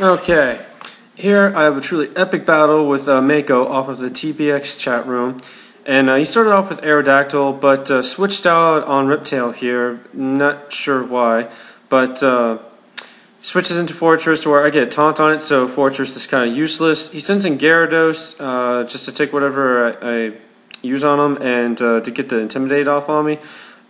Okay, here I have a truly epic battle with Mayko off of the TBX chat room. And he started off with Aerodactyl, but switched out on Riptail here. Not sure why, but switches into Fortress where I get a taunt on it, so Fortress is kind of useless. He sends in Gyarados just to take whatever I use on him and to get the Intimidate off on me.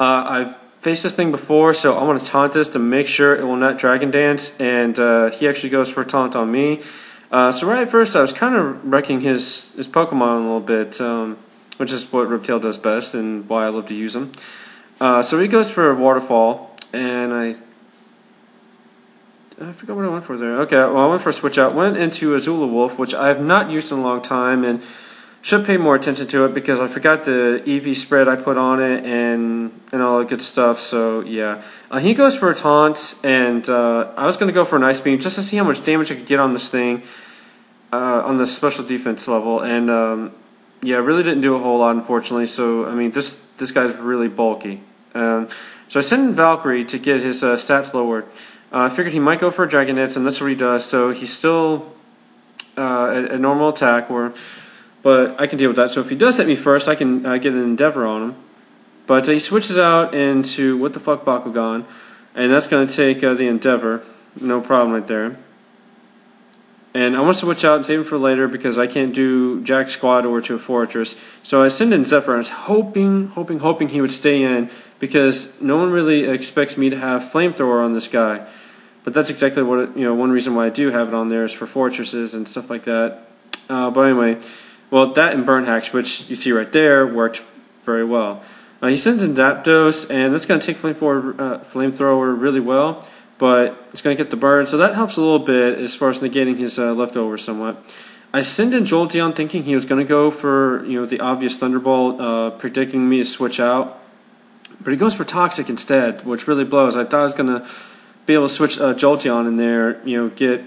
I've faced this thing before, so I want to taunt this to make sure it will not Dragon Dance, and he actually goes for a taunt on me. So right at first I was kind of wrecking his Pokemon a little bit, which is what Riptail does best and why I love to use him. So he goes for a Waterfall, and I forgot what I went for there. Okay, well I went for a Switch Out, went into Azula Wolf, which I have not used in a long time, and should pay more attention to it because I forgot the EV spread I put on it and all that good stuff. So yeah, he goes for a taunt, and I was going to go for an Ice Beam just to see how much damage I could get on this thing on the special defense level, and yeah, really didn't do a whole lot, unfortunately. So I mean, this guy's really bulky. So I sent in Valkyrie to get his stats lowered. I figured he might go for a Dragon Dance, and that's what he does. So he's still a normal attack, but I can deal with that. So if he does hit me first, I can get an Endeavor on him. But he switches out into what the fuck Bakugan, and that's going to take the Endeavor. No problem right there. And I want to switch out and save it for later because I can't do Jack Squad over to a Fortress. So I send in Zephyr, and I was hoping he would stay in because no one really expects me to have Flamethrower on this guy. But that's exactly what one reason why I do have it on there is for Fortresses and stuff like that. But anyway, well, that and Burn Hacks, which you see right there, worked very well. He sends in Zapdos, and that's going to take Flamethrower really well, but it's going to get the burn, so that helps a little bit as far as negating his leftovers somewhat. I send in Jolteon thinking he was going to go for the obvious Thunderbolt, predicting me to switch out, but he goes for Toxic instead, which really blows. I thought I was going to be able to switch Jolteon in there, get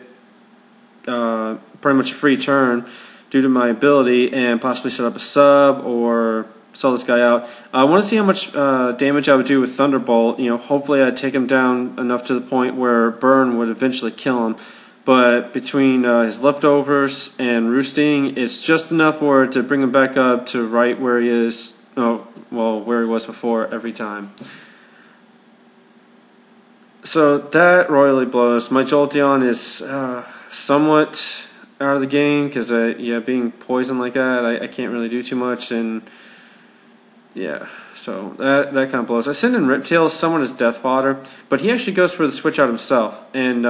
pretty much a free turn due to my ability and possibly set up a sub or sell this guy out. I want to see how much damage I would do with Thunderbolt. Hopefully I'd take him down enough to the point where Burn would eventually kill him. But between his leftovers and roosting, it's just enough for it to bring him back up to right where he is. Where he was before every time. So that royally blows. My Jolteon is somewhat out of the game because being poisoned like that, I can't really do too much, and yeah, so that kind of blows. I send in Riptail, someone is death fodder, but he actually goes for the switch out himself, and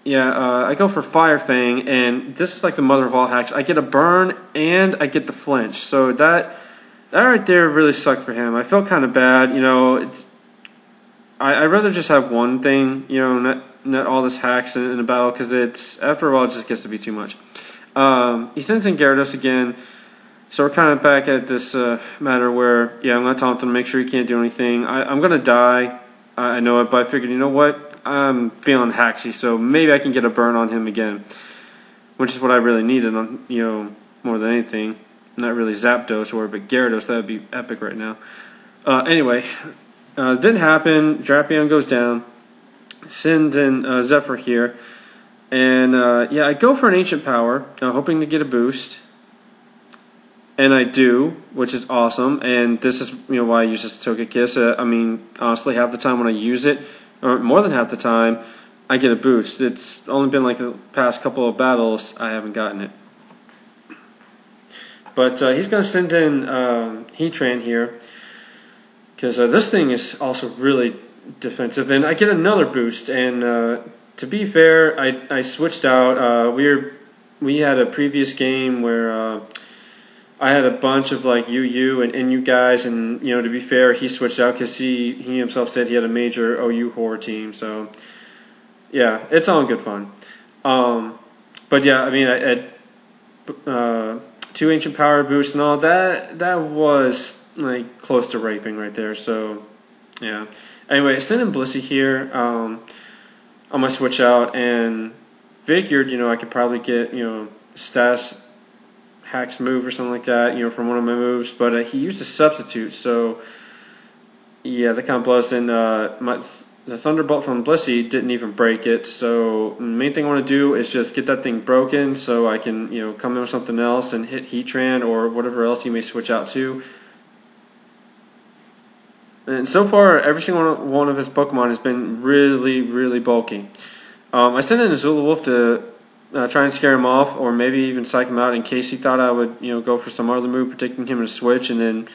I go for Fire Fang, and this is like the mother of all hacks. I get a burn and I get the flinch, so that right there really sucked for him. I felt kind of bad, I'd rather just have one thing, not all this hacks in a battle, because after a while it just gets to be too much. He sends in Gyarados again, so we're kind of back at this matter where, I'm going to taunt him to make sure he can't do anything. I'm going to die, I know it, but I figured, you know what, I'm feeling hacksy, so maybe I can get a burn on him again, which is what I really needed, more than anything. Not really Zapdos but Gyarados, that would be epic right now. Anyway, didn't happen. Drapion goes down. Send in Zephyr here. And I go for an Ancient Power, hoping to get a boost. And I do, which is awesome. And this is why I use this Togekiss. Honestly, half the time when I use it, or more than half the time, I get a boost. It's only been like the past couple of battles I haven't gotten it. But he's going to send in Heatran here, because this thing is also really defensive, and I get another boost. And to be fair, I switched out. We had a previous game where I had a bunch of like UU and NU guys, and to be fair, he switched out because he himself said he had a major OU horror team. So yeah, it's all in good fun. But yeah, I 2 Ancient Power boosts and all that was like close to raping right there. So yeah. Anyway, I sent in Blissey here on my switch out, and figured I could probably get Status Hacks move or something like that from one of my moves, but he used a substitute, so yeah, that kind of blows. And the Thunderbolt from Blissey didn't even break it. So the main thing I want to do is just get that thing broken so I can come in with something else and hit Heatran or whatever else you may switch out to. And so far, every single one of his Pokemon has been really, really bulky. I sent in Azula Wolf to try and scare him off, or maybe even psych him out in case he thought I would, go for some other move, predicting him to switch and then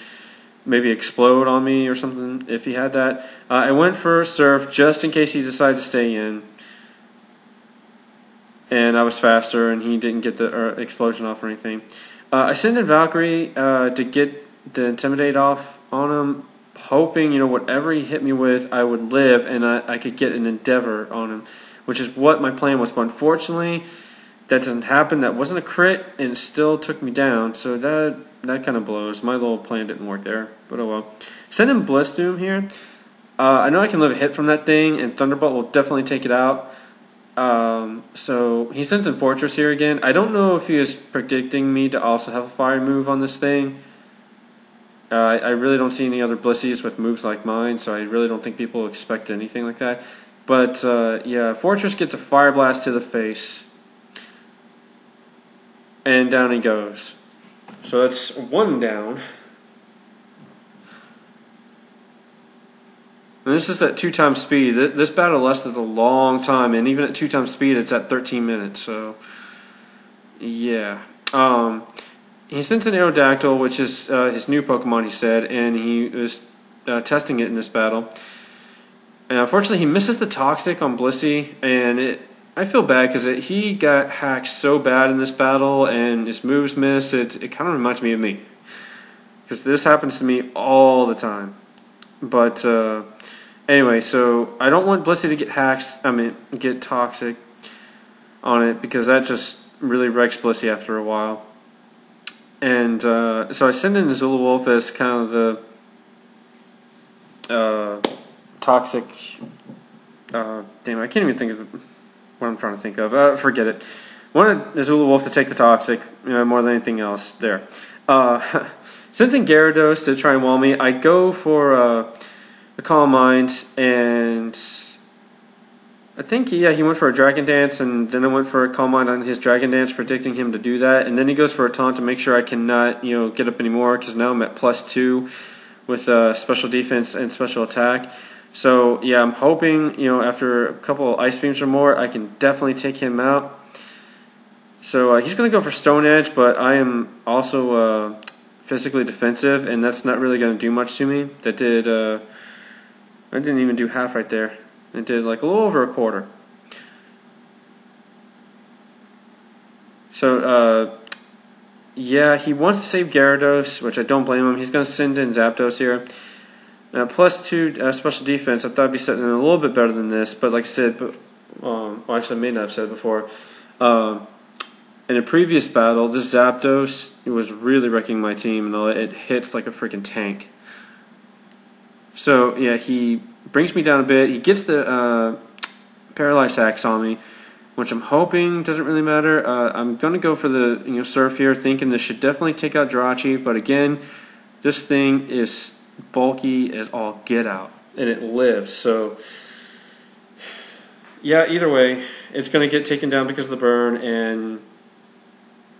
maybe explode on me or something if he had that. I went for Surf just in case he decided to stay in, and I was faster and he didn't get the explosion off or anything. I sent in Valkyrie to get the Intimidate off on him, hoping whatever he hit me with I would live and I could get an Endeavor on him, which is what my plan was. But unfortunately, that doesn't happen. That wasn't a crit, and it still took me down. So that kind of blows. My little plan didn't work there, but oh well. Send him Blissdoom here. I know I can live a hit from that thing, and Thunderbolt will definitely take it out. So he sends in Fortress here again. I don't know if he is predicting me to also have a fire move on this thing. I really don't see any other Blissies with moves like mine, so I really don't think people expect anything like that. But yeah, Fortress gets a Fire Blast to the face. And down he goes. So that's one down. And this is at 2 times speed. This battle lasted a long time, and even at 2 times speed, it's at 13 minutes. So, yeah. He sends an Aerodactyl, which is his new Pokemon, he said, and he was testing it in this battle. And unfortunately, he misses the Toxic on Blissey, and I feel bad because he got hacked so bad in this battle, and his moves miss. It kind of reminds me of me, because this happens to me all the time. But anyway, so I don't want Blissey to get hacked. Get Toxic on it, because that just really wrecks Blissey after a while. And so I send in Azula Wolf as kind of the Toxic. Damn, I can't even think of what I'm trying to think of. Forget it. Wanted Azula Wolf to take the Toxic more than anything else. There. Sent in Gyarados to try and wall me. I go for the Calm Mind, and I think he went for a Dragon Dance, and then I went for a Calm Mind on his Dragon Dance, predicting him to do that, and then he goes for a Taunt to make sure I cannot get up anymore, because now I'm at +2 with special defense and special attack. So yeah, I'm hoping after a couple of Ice Beams or more, I can definitely take him out. So he's going to go for Stone Edge, but I am also physically defensive, and that's not really going to do much to me. That did I didn't even do half right there. It did like a little over a quarter. So yeah, he wants to save Gyarados, which I don't blame him. He's going to send in Zapdos here. +2 special defense. I thought I'd be setting in a little bit better than this, but like I said, actually I may not have said before, in a previous battle, this Zapdos was really wrecking my team, and it hits like a freaking tank. So yeah, he brings me down a bit. He gets the Paralyzed Axe on me, which I'm hoping doesn't really matter. I'm going to go for the Surf here, thinking this should definitely take out Jirachi, but again, this thing is bulky as all get out, and it lives. So yeah, either way, it's going to get taken down because of the burn, and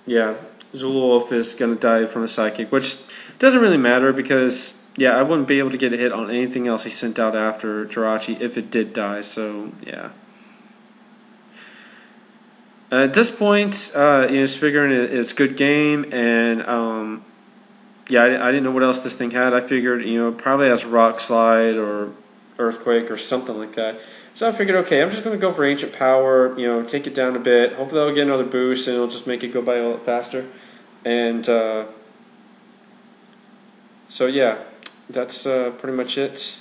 yeah, Azula Wolf is going to die from a Psychic, which doesn't really matter because yeah, I wouldn't be able to get a hit on anything else he sent out after Jirachi if it did die. So yeah. At this point, just figuring it's a good game, and yeah, I didn't know what else this thing had. I figured, it probably has Rock Slide or Earthquake or something like that. So I figured, okay, I'm just going to go for Ancient Power, take it down a bit. Hopefully I'll get another boost, and it'll just make it go by a lot faster. And so yeah, that's pretty much it.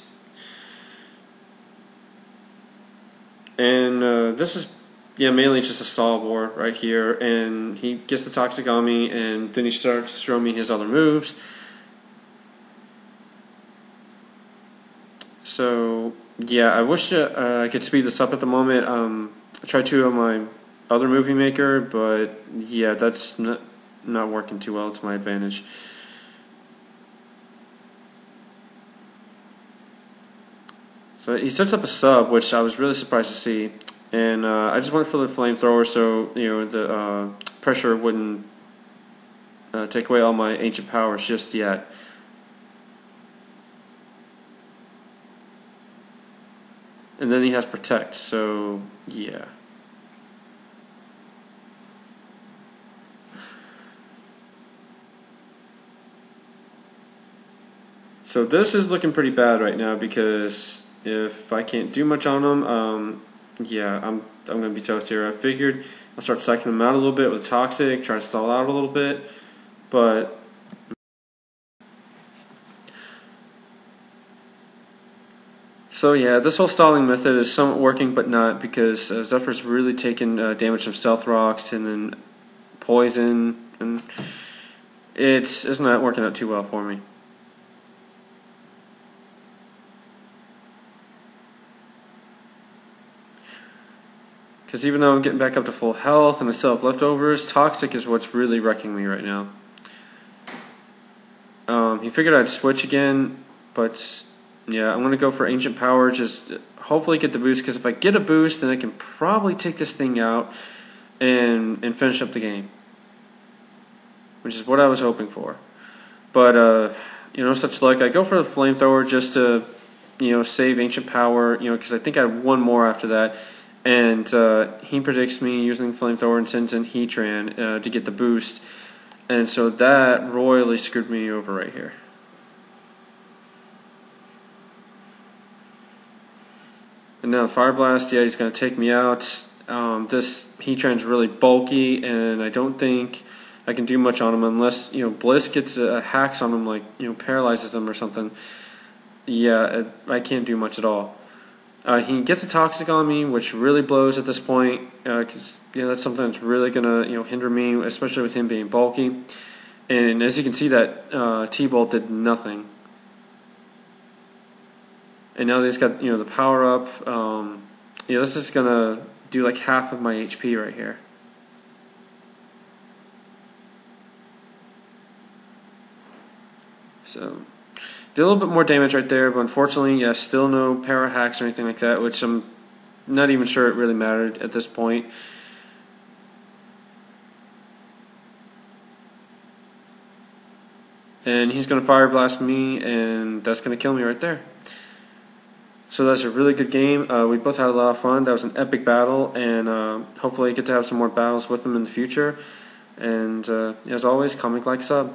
And this is mainly just a stall war right here, and he gets the Toxic on me, and then he starts throwing me his other moves. So yeah, I wish I could speed this up at the moment. I tried to on my other movie maker, but yeah, that's not working too well to my advantage. So he sets up a sub, which I was really surprised to see, and I just went for the flamethrower so the pressure wouldn't take away all my ancient powers just yet. And then he has protect, so yeah. So this is looking pretty bad right now because if I can't do much on him, yeah, I'm gonna be toast here. I figured I'll start cycling him out a little bit with toxic, try to stall out a little bit, but so yeah, this whole stalling method is somewhat working, but not, because Zephyr's really taken damage from stealth rocks and then poison, and it's not working out too well for me. Because even though I'm getting back up to full health and I still have leftovers, toxic is what's really wrecking me right now. He figured I'd switch again, but yeah, I'm going to go for Ancient Power, just hopefully get the boost, because if I get a boost, then I can probably take this thing out and finish up the game, which is what I was hoping for. But, such luck. I go for the Flamethrower just to, save Ancient Power, because I think I have one more after that. And he predicts me using Flamethrower and sends in Heatran to get the boost. And so that royally screwed me over right here. And now the Fire Blast, yeah, he's going to take me out. This Heatran's really bulky, and I don't think I can do much on him unless, Bliss gets hacks on him, like, paralyzes him or something. Yeah, I can't do much at all. He gets a Toxic on me, which really blows at this point, because that's something that's really going to hinder me, especially with him being bulky. And as you can see, that T-Bolt did nothing. And now that he's got the power up, this is going to do like half of my HP right here. So did a little bit more damage right there, but unfortunately, yeah, still no power hacks or anything like that, which I'm not even sure it really mattered at this point. And he's going to Fire Blast me, and that's going to kill me right there. So that's a really good game. We both had a lot of fun. That was an epic battle, and hopefully I get to have some more battles with him in the future. And as always, comment, like, sub.